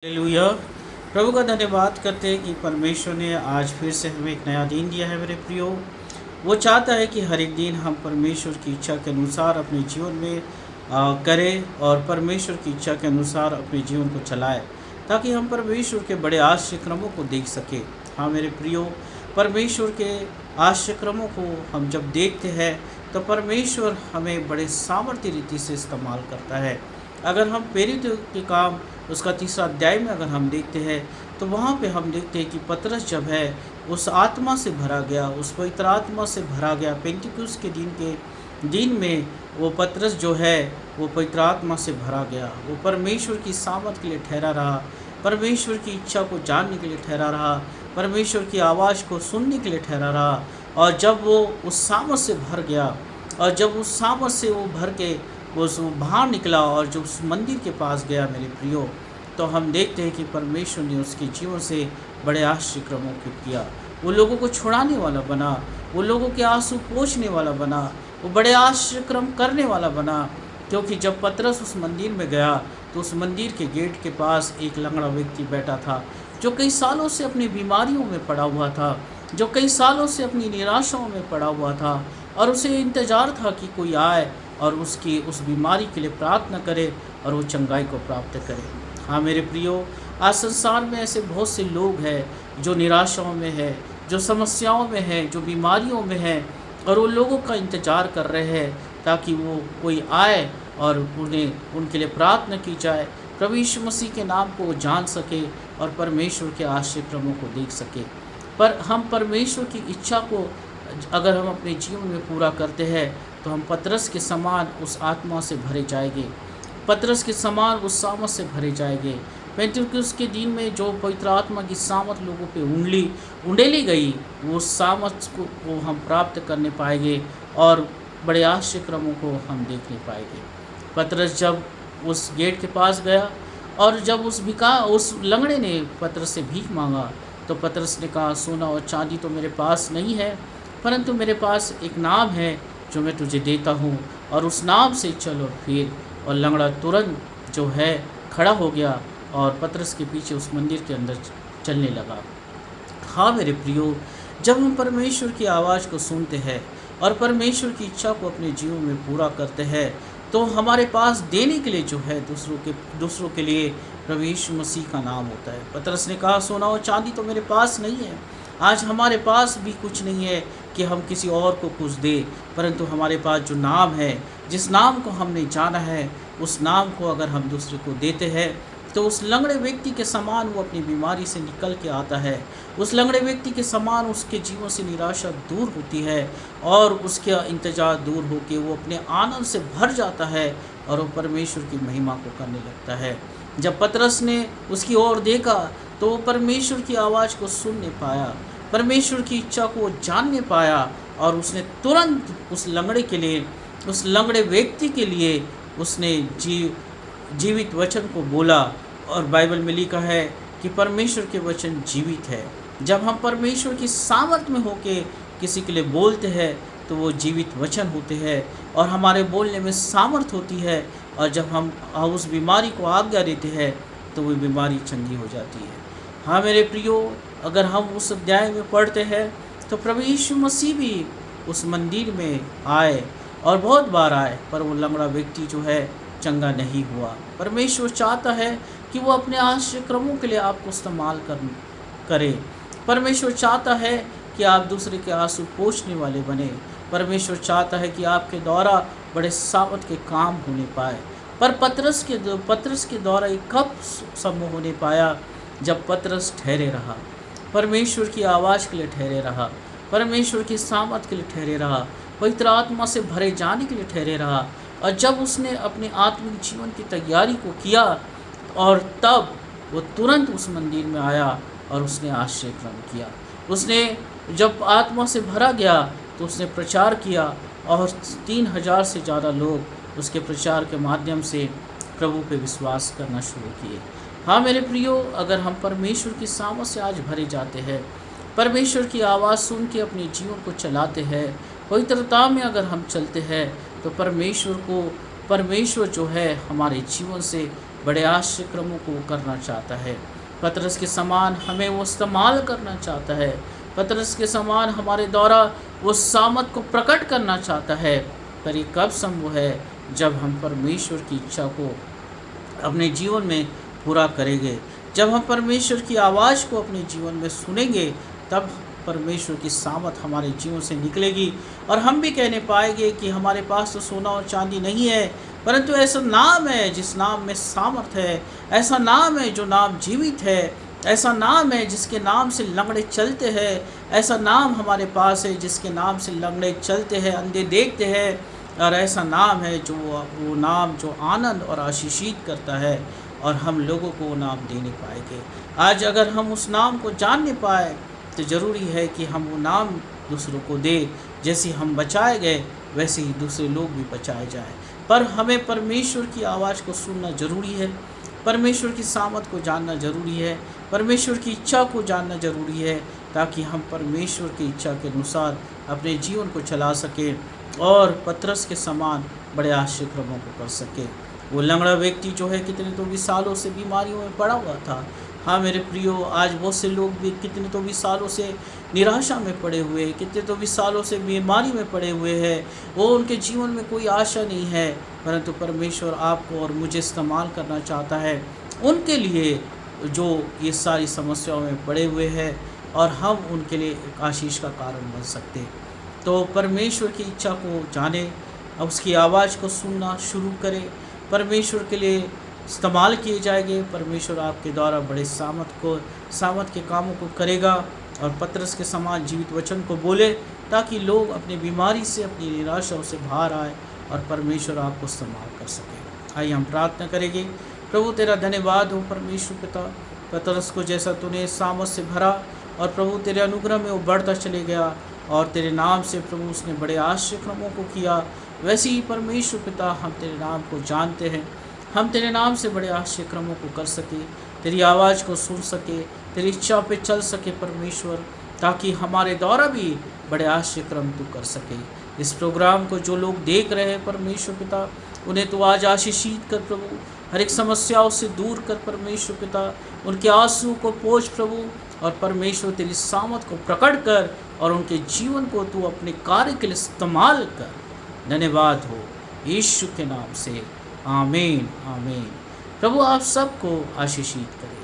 Hallelujah. प्रभु का धन्यवाद करते हैं कि परमेश्वर ने आज फिर से हमें एक नया दिन दिया है मेरे प्रियो। वो चाहता है कि हर एक दिन हम परमेश्वर की इच्छा के अनुसार अपने जीवन में करें और परमेश्वर की इच्छा के अनुसार अपने जीवन को चलाएं, ताकि हम परमेश्वर के बड़े आश्चर्यक्रमों को देख सकें। हाँ मेरे प्रियो, परमेश्वर के आश्चर्यक्रमों को हम जब देखते हैं तो परमेश्वर हमें बड़े सामर्थ्य रीति से इस्तेमाल करता है। अगर हम प्रेरित के काम उसका 3 अध्याय में अगर हम देखते हैं तो वहाँ पे हम देखते हैं कि पतरस जब है उस आत्मा से भरा गया, उस पवित्र आत्मा से भरा गया। पेंटिकुस के दिन में वो पतरस जो है वो पवित्र आत्मा से भरा गया। वो परमेश्वर की सामर्थ के लिए ठहरा रहा, परमेश्वर की इच्छा को जानने के लिए ठहरा रहा, परमेश्वर की आवाज़ को सुनने के लिए ठहरा रहा। और जब वो उस सामर्थ से भर गया और जब उस सामर्थ से वो भर के वो बाहर निकला और जो उस मंदिर के पास गया मेरे प्रियो, तो हम देखते हैं कि परमेश्वर ने उसके जीवन से बड़े आश्चर्यक्रमों को किया। वो लोगों को छुड़ाने वाला बना, वो लोगों के आंसू पोंछने वाला बना, वो बड़े आश्चर्यक्रम करने वाला बना। क्योंकि जब पतरस उस मंदिर में गया तो उस मंदिर के गेट के पास एक लंगड़ा व्यक्ति बैठा था, जो कई सालों से अपनी बीमारियों में पड़ा हुआ था, जो कई सालों से अपनी निराशाओं में पड़ा हुआ था, और उसे इंतज़ार था कि कोई आए और उसकी उस बीमारी के लिए प्रार्थना करे और वो चंगाई को प्राप्त करे। हाँ मेरे प्रियो, आज संसार में ऐसे बहुत से लोग हैं जो निराशाओं में है, जो समस्याओं में है, जो बीमारियों में है, और वो लोगों का इंतज़ार कर रहे हैं ताकि वो कोई आए और उनके लिए प्रार्थना की जाए, प्रभु यीशु मसीह के नाम को वो जान सके और परमेश्वर के आश्चर्यक्रमों को देख सके। पर हम परमेश्वर की इच्छा को अगर हम अपने जीवन में पूरा करते हैं तो हम पतरस के समान उस आत्मा से भरे जाएंगे, पतरस के समान उस सामर्थ से भरे जाएंगे। पेंटिकुस के दिन में जो पवित्र आत्मा की सामर्थ लोगों पे उंडेली गई, वो सामर्थ को हम प्राप्त करने पाएंगे और बड़े आश्चर्यक्रमों को हम देखने पाएंगे। पतरस जब उस गेट के पास गया और जब उस लंगड़े ने पतरस से भीख मांगा, तो पतरस ने कहा, सोना और चांदी तो मेरे पास नहीं है, परंतु मेरे पास एक नाम है जो मैं तुझे देता हूँ, और उस नाम से चल और फिर। और लंगड़ा तुरंत जो है खड़ा हो गया और पतरस के पीछे उस मंदिर के अंदर चलने लगा। हाँ मेरे प्रियो, जब हम परमेश्वर की आवाज़ को सुनते हैं और परमेश्वर की इच्छा को अपने जीवन में पूरा करते हैं, तो हमारे पास देने के लिए जो है दूसरों के लिए प्रभु यीशु मसीह का नाम होता है। पतरस ने कहा, सोना और चांदी तो मेरे पास नहीं है, आज हमारे पास भी कुछ नहीं है कि हम किसी और को कुछ दें, परंतु हमारे पास जो नाम है, जिस नाम को हमने जाना है, उस नाम को अगर हम दूसरे को देते हैं तो उस लंगड़े व्यक्ति के समान वो अपनी बीमारी से निकल के आता है। उस लंगड़े व्यक्ति के समान उसके जीवन से निराशा दूर होती है और उसका इंतजार दूर होकर वो अपने आनंद से भर जाता है और वो परमेश्वर की महिमा को करने लगता है। जब पतरस ने उसकी ओर देखा तो वो परमेश्वर की आवाज़ को सुन नहीं पाया, परमेश्वर की इच्छा को जानने पाया, और उसने तुरंत उस लंगड़े के लिए, उस लंगड़े व्यक्ति के लिए उसने जीवित वचन को बोला। और बाइबल में लिखा है कि परमेश्वर के वचन जीवित है। जब हम परमेश्वर की सामर्थ में होके किसी के लिए बोलते हैं तो वो जीवित वचन होते हैं और हमारे बोलने में सामर्थ होती है, और जब हम उस बीमारी को आज्ञा देते हैं तो वो बीमारी चंगी हो जाती है। हाँ मेरे प्रियो, अगर हम उस अध्याय में पढ़ते हैं तो प्रभु यीशु मसीह भी उस मंदिर में आए और बहुत बार आए, पर वो लंगड़ा व्यक्ति जो है चंगा नहीं हुआ। परमेश्वर चाहता है कि वो अपने आश्चर्यक्रमों के लिए आपको इस्तेमाल करे। परमेश्वर चाहता है कि आप दूसरे के आंसू पोंछने वाले बने। परमेश्वर चाहता है कि आपके द्वारा बड़े सामर्थ के काम होने पाए। पर पतरस के द्वारा ये कब संभव होने पाया? जब पतरस ठहरे रहा, परमेश्वर की आवाज़ के लिए ठहरे रहा, परमेश्वर की सामर्थ के लिए ठहरे रहा, पवित्र आत्मा से भरे जाने के लिए ठहरे रहा। और जब उसने अपने आत्मिक जीवन की तैयारी को किया, और तब वो तुरंत उस मंदिर में आया और उसने आश्चर्यक्रम किया। उसने जब आत्मा से भरा गया तो उसने प्रचार किया और 3000 से ज़्यादा लोग उसके प्रचार के माध्यम से प्रभु पे विश्वास करना शुरू किए। हाँ मेरे प्रियो, अगर हम परमेश्वर की सामर्थ से आज भरे जाते हैं, परमेश्वर की आवाज़ सुन के अपने जीवन को चलाते हैं, पवित्रता में अगर हम चलते हैं, तो परमेश्वर जो है हमारे जीवन से बड़े आश्चर्य क्रमों को करना चाहता है। पतरस के समान हमें वो इस्तेमाल करना चाहता है। पतरस के समान हमारे द्वारा वो सामर्थ को प्रकट करना चाहता है। पर ये कब संभव है? जब हम परमेश्वर की इच्छा को अपने जीवन में पूरा करेंगे, जब हम परमेश्वर की आवाज़ को अपने जीवन में सुनेंगे, तब परमेश्वर की सामर्थ हमारे जीवन से निकलेगी और हम भी कहने पाएंगे कि हमारे पास तो सोना और चांदी नहीं है, परंतु ऐसा नाम है जिस नाम में सामर्थ है, ऐसा नाम है जो नाम जीवित है, ऐसा नाम है जिसके नाम से लंगड़े चलते हैं, ऐसा नाम हमारे पास है जिसके नाम से लंगड़े चलते हैं, अंधे देखते हैं, और ऐसा नाम है जो वो नाम जो आनंद और आशीषित करता है, और हम लोगों को वो नाम दे नहीं पाएंगे। आज अगर हम उस नाम को जान नहीं पाए तो ज़रूरी है कि हम वो नाम दूसरों को दें। जैसे हम बचाए गए वैसे ही दूसरे लोग भी बचाए जाए। पर हमें परमेश्वर की आवाज़ को सुनना ज़रूरी है, परमेश्वर की सामर्थ को जानना ज़रूरी है, परमेश्वर की इच्छा को जानना ज़रूरी है, ताकि हम परमेश्वर की इच्छा के अनुसार अपने जीवन को चला सकें और पतरस के समान बड़े आश्चर्य क्रमों को कर सकें। वो लंगड़ा व्यक्ति जो है कितने तो भी सालों से बीमारियों में पड़ा हुआ था। हाँ मेरे प्रियो, आज बहुत से लोग भी कितने तो भी सालों से निराशा में पड़े हुए, कितने तो भी सालों से बीमारी में पड़े हुए हैं। वो उनके जीवन में कोई आशा नहीं है, परंतु परमेश्वर आपको और मुझे इस्तेमाल करना चाहता है उनके लिए जो ये सारी समस्याओं में पड़े हुए हैं, और हम उनके लिए एक आशीष का कारण बन सकते। तो परमेश्वर की इच्छा को जाने, उसकी आवाज़ को सुनना शुरू करें, परमेश्वर के लिए इस्तेमाल किए जाएंगे। परमेश्वर आपके द्वारा बड़े सामर्थ के कामों को करेगा, और पतरस के समान जीवित वचन को बोले, ताकि लोग अपनी बीमारी से, अपनी निराशा से बाहर आए और परमेश्वर आपको इस्तेमाल कर सके। आइए हम प्रार्थना करेंगे। प्रभु तेरा धन्यवाद हो परमेश्वर पिता, पतरस को जैसा तूने सामर्थ से भरा और प्रभु तेरे अनुग्रह में वो बढ़ता चले गया, और तेरे नाम से प्रभु उसने बड़े आश्चर्य क्रमों को किया। वैसे ही परमेश्वर पिता हम तेरे नाम को जानते हैं, हम तेरे नाम से बड़े आश्चर्य क्रमों को कर सके, तेरी आवाज़ को सुन सके, तेरी इच्छा पे चल सके परमेश्वर, ताकि हमारे द्वारा भी बड़े आश्चर्य क्रम तू कर सके। इस प्रोग्राम को जो लोग देख रहे हैं परमेश्वर पिता, उन्हें तो आज आशीषित कर प्रभु, हर एक समस्याओं से दूर कर परमेश्वर पिता, उनके आंसू को पोंछ प्रभु, और परमेश्वर तेरी सामर्थ को प्रकट कर और उनके जीवन को तू अपने कार्य के लिए इस्तेमाल कर। धन्यवाद हो यीशु के नाम से, आमीन आमीन। प्रभु आप सबको आशीषित करे।